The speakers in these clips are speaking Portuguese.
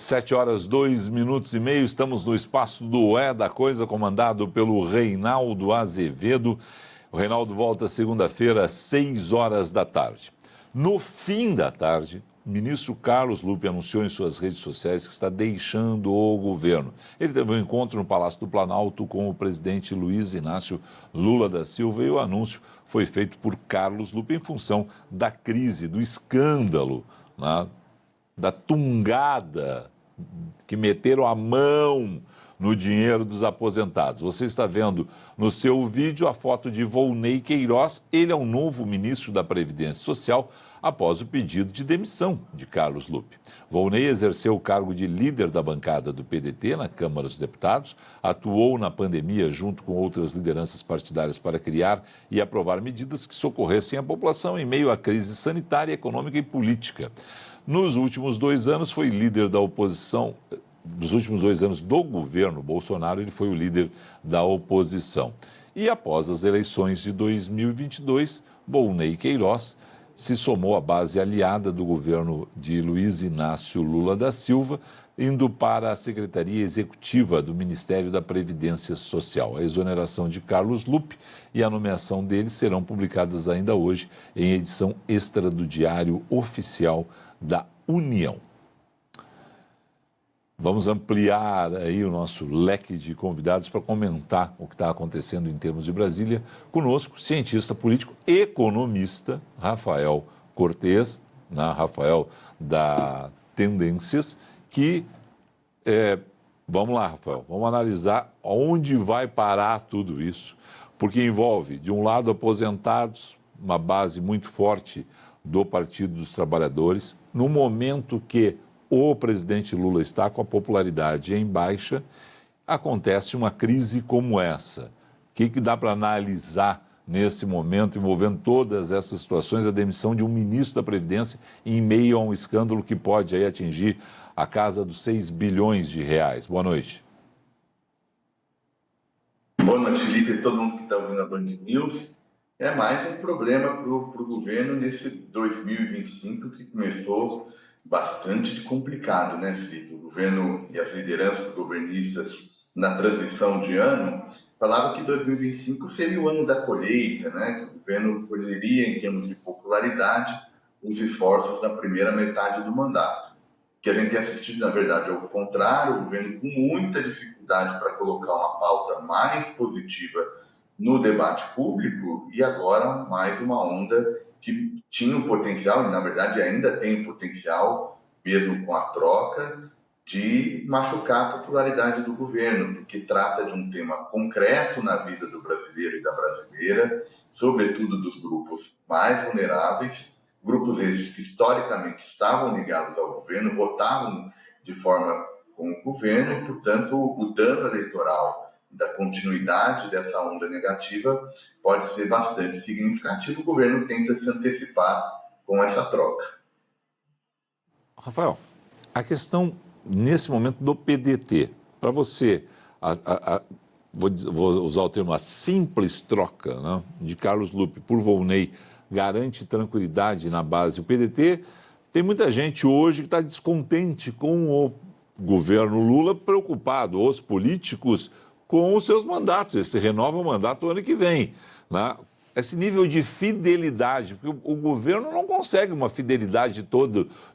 7h02, estamos no espaço do É da Coisa, comandado pelo Reinaldo Azevedo. O Reinaldo volta segunda-feira às 6h. No fim da tarde, o ministro Carlos Lupe anunciou em suas redes sociais que está deixando o governo. Ele teve um encontro no Palácio do Planalto com o presidente Luiz Inácio Lula da Silva e o anúncio foi feito por Carlos Lupe em função da crise, do escândalo, né, da tungada que meteram a mão no dinheiro dos aposentados. Você está vendo no seu vídeo a foto de Volney Queiroz. Ele é o novo ministro da Previdência Social após o pedido de demissão de Carlos Lupe. Volney exerceu o cargo de líder da bancada do PDT na Câmara dos Deputados, atuou na pandemia junto com outras lideranças partidárias para criar e aprovar medidas que socorressem a população em meio à crise sanitária, econômica e política. Nos últimos 2 anos foi líder da oposição. Nos últimos 2 anos do governo Bolsonaro, ele foi o líder da oposição. E após as eleições de 2022, Volney Queiroz se somou à base aliada do governo de Luiz Inácio Lula da Silva, indo para a Secretaria Executiva do Ministério da Previdência Social. A exoneração de Carlos Lupe e a nomeação dele serão publicadas ainda hoje em edição extra do Diário Oficial da União. Vamos ampliar aí o nosso leque de convidados para comentar o que está acontecendo em termos de Brasília. Conosco, cientista político, economista, Rafael Cortes, né? Rafael da Tendências, que, vamos lá, Rafael, vamos analisar onde vai parar tudo isso, porque envolve, de um lado, aposentados, uma base muito forte do Partido dos Trabalhadores, no momento que o presidente Lula está com a popularidade em baixa, acontece uma crise como essa. O que dá para analisar nesse momento, envolvendo todas essas situações, a demissão de um ministro da Previdência em meio a um escândalo que pode aí atingir a casa dos 6 bilhões de reais? Boa noite. Boa noite, Felipe, e todo mundo que está ouvindo a Band News. É mais um problema para o governo nesse 2025 que começou bastante complicado, né, Felipe? O governo e as lideranças governistas na transição de ano falavam que 2025 seria o ano da colheita, né? Que o governo colheria, em termos de popularidade, os esforços da primeira metade do mandato. O que a gente tem assistido, na verdade, é o contrário, o governo com muita dificuldade para colocar uma pauta mais positiva no debate público e agora mais uma onda que tinha o potencial, e na verdade ainda tem o potencial, mesmo com a troca, de machucar a popularidade do governo, porque trata de um tema concreto na vida do brasileiro e da brasileira, sobretudo dos grupos mais vulneráveis, grupos esses que historicamente estavam ligados ao governo, votavam de forma com o governo e, portanto, o dano eleitoral da continuidade dessa onda negativa pode ser bastante significativo. O governo tenta se antecipar com essa troca. Rafael, a questão nesse momento do PDT, para você, vou usar o termo, a simples troca, né, de Carlos Lupe por Volney garante tranquilidade na base. O PDT tem muita gente hoje que está descontente com o governo Lula, preocupado, os políticos, com os seus mandatos. Eles se renovam o mandato ano que vem, né? Esse nível de fidelidade, porque o governo não consegue uma fidelidade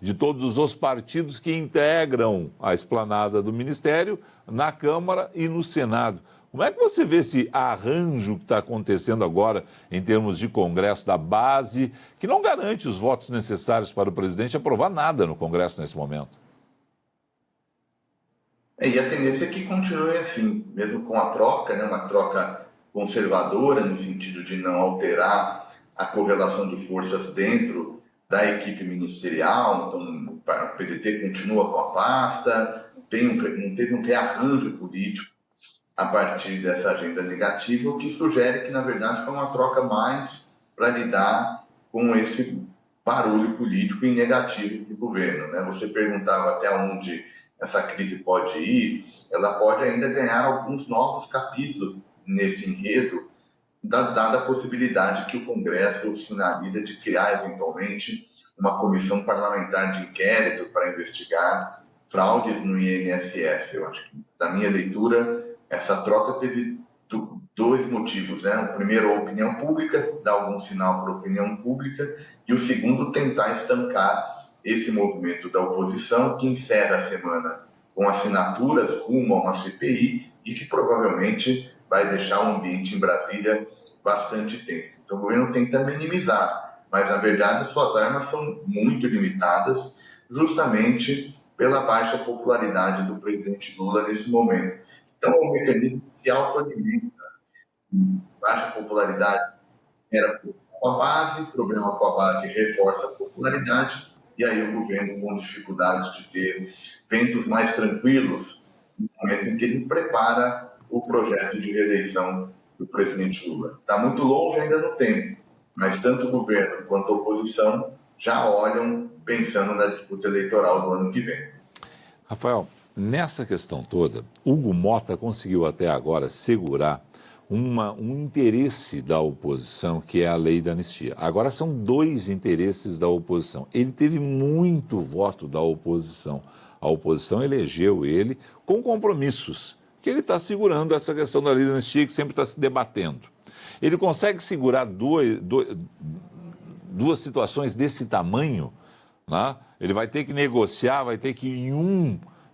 de todos os partidos que integram a esplanada do Ministério, na Câmara e no Senado. Como é que você vê esse arranjo que está acontecendo agora em termos de Congresso da base, que não garante os votos necessários para o presidente aprovar nada no Congresso nesse momento? E a tendência é que continue assim, mesmo com a troca, né, uma troca conservadora, no sentido de não alterar a correlação de forças dentro da equipe ministerial. Então, o PDT continua com a pasta, não teve um rearranjo político a partir dessa agenda negativa, o que sugere que, na verdade, foi uma troca mais para lidar com esse barulho político e negativo do governo, né? Você perguntava até onde essa crise pode ir, ela pode ainda ganhar alguns novos capítulos nesse enredo, dada a possibilidade que o Congresso sinaliza de criar, eventualmente, uma comissão parlamentar de inquérito para investigar fraudes no INSS. Eu acho que, da minha leitura, essa troca teve dois motivos, né? O primeiro, a opinião pública, dar algum sinal para a opinião pública, e o segundo, tentar estancar esse movimento da oposição, que encerra a semana com assinaturas rumo a uma CPI e que provavelmente vai deixar o ambiente em Brasília bastante tenso. Então o governo tenta minimizar, mas na verdade suas armas são muito limitadas, justamente pela baixa popularidade do presidente Lula nesse momento. Então é um mecanismo que se autoalimenta. Baixa popularidade era com a base, problema com a base reforça a popularidade, e aí o governo com dificuldade de ter ventos mais tranquilos no momento em que ele prepara o projeto de reeleição do presidente Lula. Está muito longe ainda no tempo, mas tanto o governo quanto a oposição já olham pensando na disputa eleitoral do ano que vem. Rafael, nessa questão toda, Hugo Mota conseguiu até agora segurar um interesse da oposição, que é a lei da anistia. Agora são dois interesses da oposição. Ele teve muito voto da oposição. A oposição elegeu ele com compromissos, que ele está segurando essa questão da lei da anistia, que sempre está se debatendo. Ele consegue segurar duas situações desse tamanho, né? Ele vai ter que negociar, vai ter que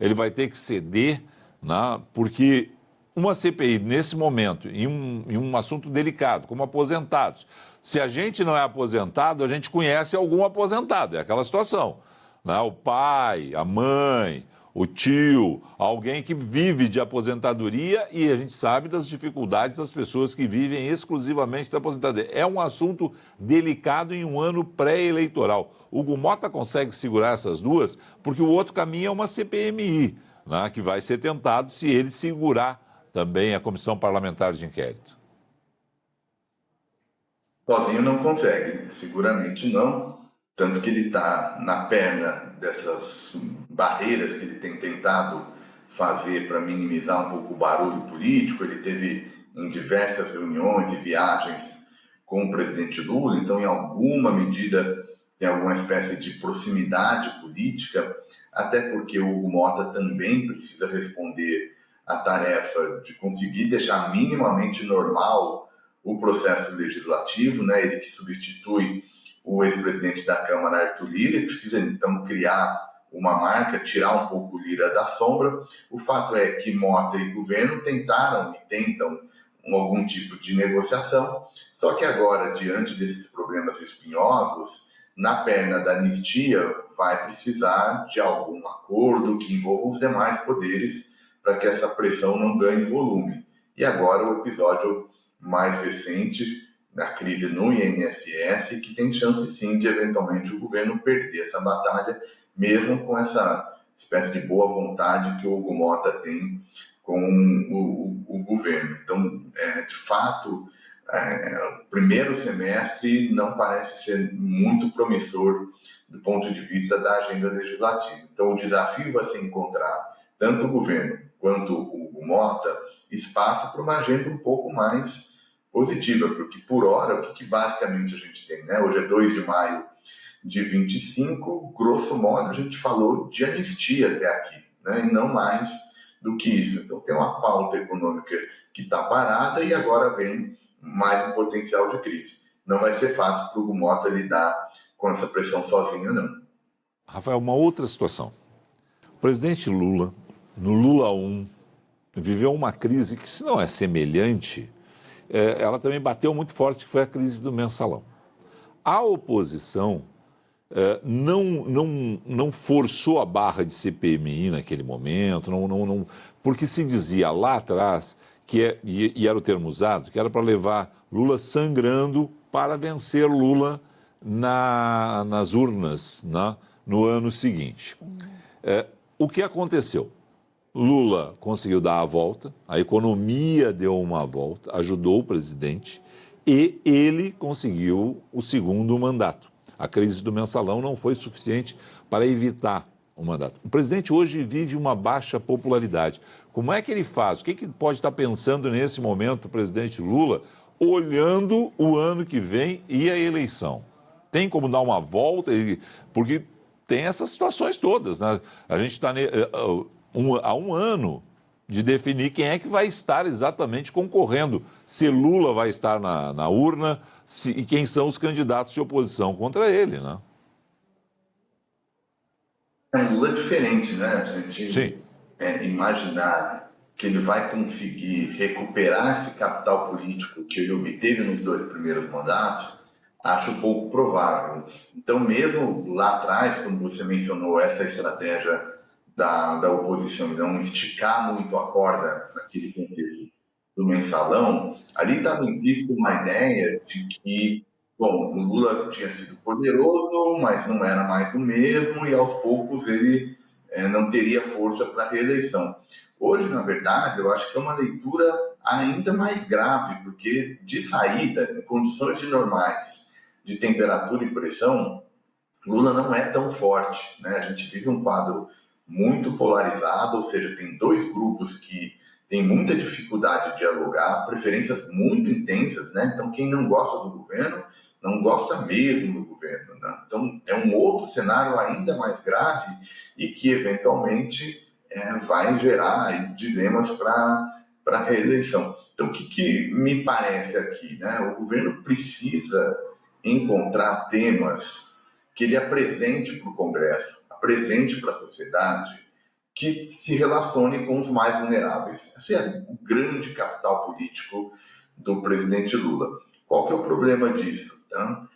ele vai ter que ceder, né? Porque uma CPI, nesse momento, em um assunto delicado, como aposentados, se a gente não é aposentado, a gente conhece algum aposentado, é aquela situação, né? O pai, a mãe, o tio, alguém que vive de aposentadoria, e a gente sabe das dificuldades das pessoas que vivem exclusivamente da aposentadoria. É um assunto delicado em um ano pré-eleitoral. O Hugo Mota consegue segurar essas duas, porque o outro caminho é uma CPMI, né, que vai ser tentado se ele segurar também a Comissão Parlamentar de Inquérito. Sozinho não consegue, seguramente não. Tanto que ele está na perna dessas barreiras que ele tem tentado fazer para minimizar um pouco o barulho político. Ele teve em diversas reuniões e viagens com o presidente Lula, então, em alguma medida, tem alguma espécie de proximidade política, até porque o Hugo Mota também precisa responder a tarefa de conseguir deixar minimamente normal o processo legislativo, né? Ele que substitui o ex-presidente da Câmara, Arthur Lira, e precisa então criar uma marca, tirar um pouco o Lira da sombra. O fato é que Mota e governo tentaram e tentam algum tipo de negociação, só que agora, diante desses problemas espinhosos, na perna da anistia, vai precisar de algum acordo que envolva os demais poderes para que essa pressão não ganhe volume. E agora o episódio mais recente da crise no INSS, que tem chance sim de eventualmente o governo perder essa batalha, mesmo com essa espécie de boa vontade que o Hugo Mota tem com o governo. Então, de fato, o primeiro semestre não parece ser muito promissor do ponto de vista da agenda legislativa. Então, o desafio vai ser encontrar tanto o governo quanto o Hugo Mota espaço para uma agenda um pouco mais positiva, porque por hora, o que basicamente a gente tem, né? Hoje é 2 de maio de 25, grosso modo a gente falou de anistia até aqui, né? E não mais do que isso. Então tem uma pauta econômica que está parada e agora vem mais um potencial de crise. Não vai ser fácil para o Hugo Mota lidar com essa pressão sozinho, não. Rafael, uma outra situação. O presidente Lula, no Lula 1, viveu uma crise que, se não é semelhante, ela também bateu muito forte, que foi a crise do mensalão. A oposição não forçou a barra de CPMI naquele momento, porque se dizia lá atrás, e era o termo usado, que era para levar Lula sangrando para vencer Lula nas urnas, né, no ano seguinte. O que aconteceu? Lula conseguiu dar a volta, a economia deu uma volta, ajudou o presidente e ele conseguiu o segundo mandato. A crise do mensalão não foi suficiente para evitar o mandato. O presidente hoje vive uma baixa popularidade. Como é que ele faz? O que pode estar pensando nesse momento o presidente Lula, olhando o ano que vem e a eleição? Tem como dar uma volta? Porque tem essas situações todas, né? A gente está há um ano de definir quem é que vai estar exatamente concorrendo, se Lula vai estar na urna e quem são os candidatos de oposição contra ele, né? É um Lula diferente, né? A gente Sim, imaginar que ele vai conseguir recuperar esse capital político que ele obteve nos 2 primeiros mandatos, acho pouco provável. Então, mesmo lá atrás, como você mencionou, essa estratégia da oposição, de não esticar muito a corda naquele contexto do mensalão, ali estava implícito uma ideia de que, bom, o Lula tinha sido poderoso, mas não era mais o mesmo, e aos poucos ele não teria força para a reeleição. Hoje, na verdade, eu acho que é uma leitura ainda mais grave, porque de saída, em condições de normais de temperatura e pressão, Lula não é tão forte, né? A gente vive um quadro muito polarizado, ou seja, tem dois grupos que têm muita dificuldade de dialogar, preferências muito intensas, né? Então, quem não gosta do governo, não gosta mesmo do governo, né? Então, é um outro cenário ainda mais grave e que, eventualmente, vai gerar aí dilemas para a reeleição. Então, o que me parece aqui, né? O governo precisa encontrar temas que ele apresente para o Congresso, apresente para a sociedade, que se relacione com os mais vulneráveis. Esse é o grande capital político do presidente Lula. Qual que é o problema disso? Tá?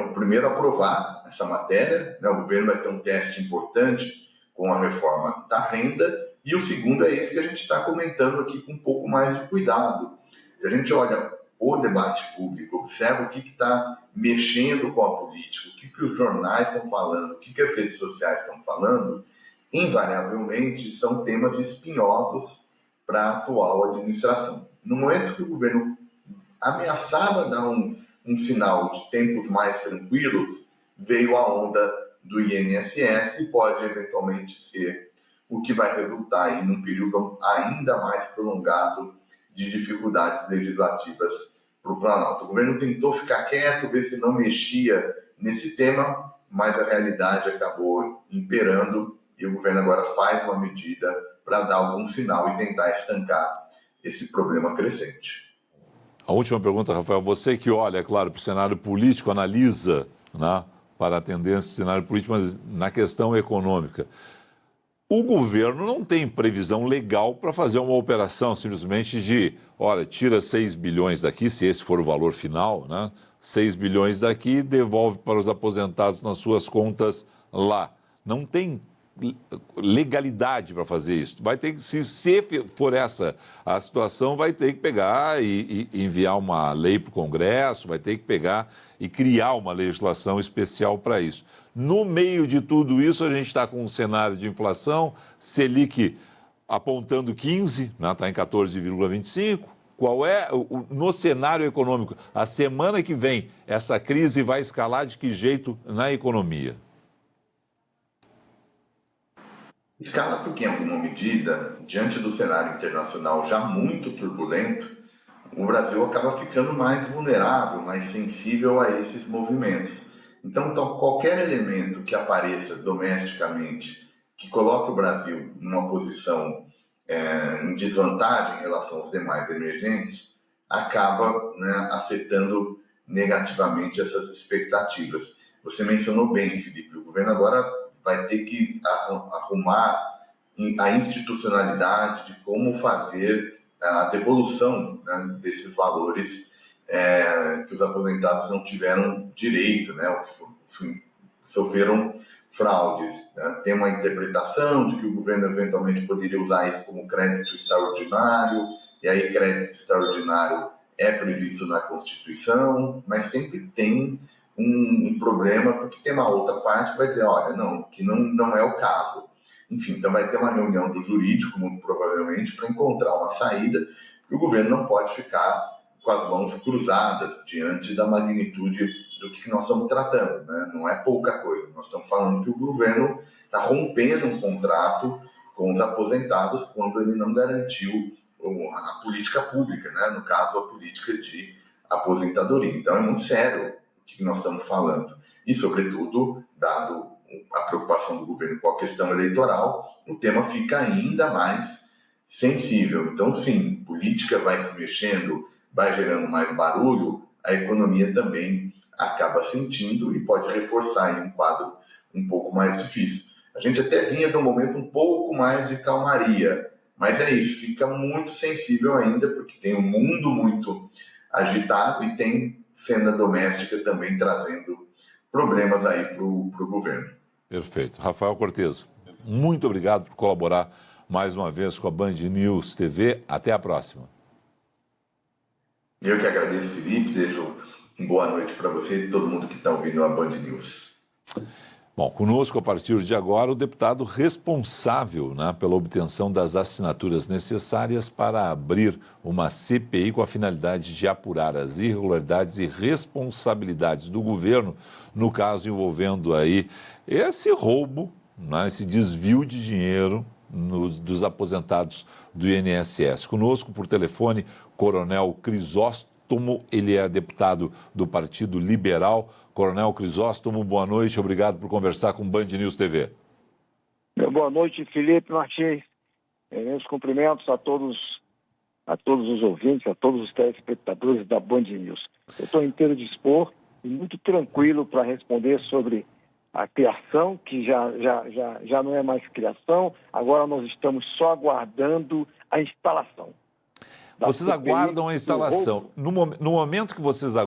O primeiro aprovar essa matéria, né? O governo vai ter um teste importante com a reforma da renda, e o segundo é esse que a gente está comentando aqui com um pouco mais de cuidado. Se a gente olha o debate público, observa o que está mexendo com a política, o que os jornais estão falando, o que as redes sociais estão falando, invariavelmente são temas espinhosos para a atual administração. No momento que o governo ameaçava dar um sinal de tempos mais tranquilos, veio a onda do INSS e pode eventualmente ser o que vai resultar aí num período ainda mais prolongado de dificuldades legislativas para o Planalto. O governo tentou ficar quieto, ver se não mexia nesse tema, mas a realidade acabou imperando e o governo agora faz uma medida para dar algum sinal e tentar estancar esse problema crescente. A última pergunta, Rafael. Você que olha, é claro, para o cenário político, analisa, né, para a tendência do cenário político, mas na questão econômica. O governo não tem previsão legal para fazer uma operação simplesmente de, olha, tira 6 bilhões daqui, se esse for o valor final, né? 6 bilhões daqui, devolve para os aposentados nas suas contas lá. Não tem legalidade para fazer isso. Vai ter que, se for essa a situação, vai ter que pegar e enviar uma lei para o Congresso, vai ter que pegar e criar uma legislação especial para isso. No meio de tudo isso, a gente está com um cenário de inflação, Selic apontando 15, está em 14,25. Qual é, no cenário econômico, a semana que vem, essa crise vai escalar de que jeito na economia? Escala porque, em alguma medida, diante do cenário internacional já muito turbulento, o Brasil acaba ficando mais vulnerável, mais sensível a esses movimentos. Então, qualquer elemento que apareça domesticamente que coloque o Brasil numa posição em desvantagem em relação aos demais emergentes, acaba, né, afetando negativamente essas expectativas. Você mencionou bem, Felipe, o governo agora vai ter que arrumar a institucionalidade de como fazer a devolução, né, desses valores que os aposentados não tiveram direito, né, ou que sofreram fraudes. Né? Tem uma interpretação de que o governo eventualmente poderia usar isso como crédito extraordinário, e aí crédito extraordinário é previsto na Constituição, mas sempre tem um problema, porque tem uma outra parte que vai dizer, olha, não, que não é o caso. Enfim, então vai ter uma reunião do jurídico, muito provavelmente, para encontrar uma saída, porque o governo não pode ficar com as mãos cruzadas diante da magnitude do que nós estamos tratando, né? Não é pouca coisa, nós estamos falando que o governo está rompendo um contrato com os aposentados quando ele não garantiu a política pública, né? No caso, a política de aposentadoria. Então é muito sério o que nós estamos falando. E, sobretudo, dado a preocupação do governo com a questão eleitoral, o tema fica ainda mais sensível. Então, sim, política vai se mexendo, vai gerando mais barulho, a economia também acaba sentindo e pode reforçar aí um quadro um pouco mais difícil. A gente até vinha de um momento um pouco mais de calmaria, mas é isso, fica muito sensível ainda, porque tem um mundo muito agitado e tem cena doméstica também trazendo problemas aí para o governo. Perfeito. Rafael Cortes, muito obrigado por colaborar mais uma vez com a Band News TV. Até a próxima. Eu que agradeço, Felipe, desejo uma boa noite para você e todo mundo que está ouvindo a Band News. Bom, conosco a partir de agora o deputado responsável, né, pela obtenção das assinaturas necessárias para abrir uma CPI com a finalidade de apurar as irregularidades e responsabilidades do governo no caso envolvendo aí esse roubo, né, esse desvio de dinheiro dos aposentados do INSS. Conosco por telefone, Coronel Crisóstomo, ele é deputado do Partido Liberal. Coronel Crisóstomo, boa noite, obrigado por conversar com Band News TV. Boa noite, Felipe Martins. Meus cumprimentos a todos os ouvintes, a todos os telespectadores da Band News. Eu estou inteiro dispor e muito tranquilo para responder sobre a criação, que já não é mais criação, agora nós estamos só aguardando a instalação. Vocês aguardam a instalação. No momento que vocês